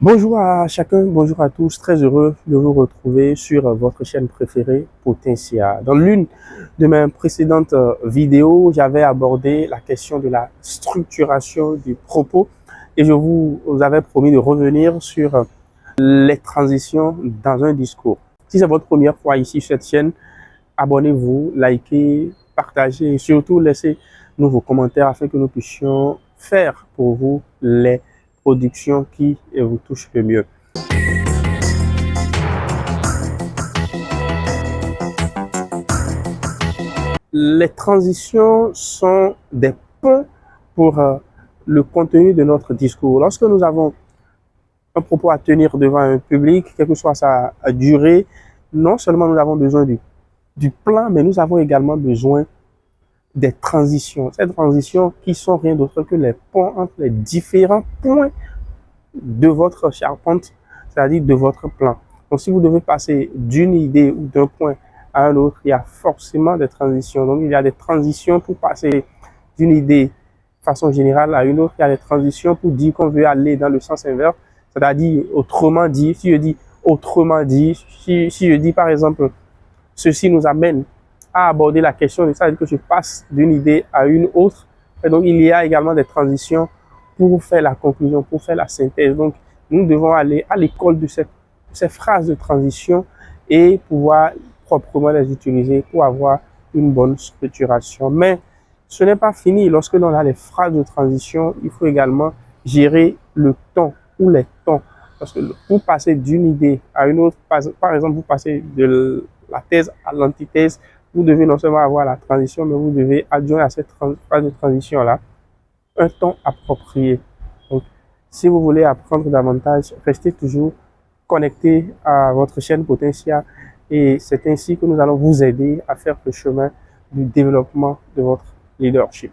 Bonjour à chacun, bonjour à tous. Très heureux de vous retrouver sur votre chaîne préférée, Potentia. Dans l'une de mes précédentes vidéos, j'avais abordé la question de la structuration du propos et je vous avais promis de revenir sur les transitions dans un discours. Si c'est votre première fois ici sur cette chaîne, abonnez-vous, likez, partagez et surtout laissez-nous vos commentaires afin que nous puissions faire pour vous les production qui vous touche le mieux. Les transitions sont des ponts pour le contenu de notre discours. Lorsque nous avons un propos à tenir devant un public, quelle que soit sa durée, non seulement nous avons besoin du plan, mais nous avons également besoin des transitions. Ces transitions qui sont rien d'autre que les ponts entre les différents points de votre charpente, c'est-à-dire de votre plan. Donc, si vous devez passer d'une idée ou d'un point à un autre, il y a forcément des transitions. Donc, il y a des transitions pour passer d'une idée de façon générale à une autre. Il y a des transitions pour dire qu'on veut aller dans le sens inverse, c'est-à-dire autrement dit. Si je dis autrement dit, si je dis par exemple, ceci nous amène à aborder la question, c'est-à-dire que je passe d'une idée à une autre. Et donc, il y a également des transitions pour faire la conclusion, pour faire la synthèse. Donc, nous devons aller à l'école de ces phrases de transition et pouvoir proprement les utiliser pour avoir une bonne structuration. Mais ce n'est pas fini. Lorsque l'on a les phrases de transition, il faut également gérer le temps ou les temps. Parce que pour passer d'une idée à une autre, par exemple, vous passez de la thèse à l'antithèse, vous devez non seulement avoir la transition, mais vous devez adjoindre à cette phase de transition-là un temps approprié. Donc, si vous voulez apprendre davantage, restez toujours connecté à votre chaîne Potentia et c'est ainsi que nous allons vous aider à faire le chemin du développement de votre leadership.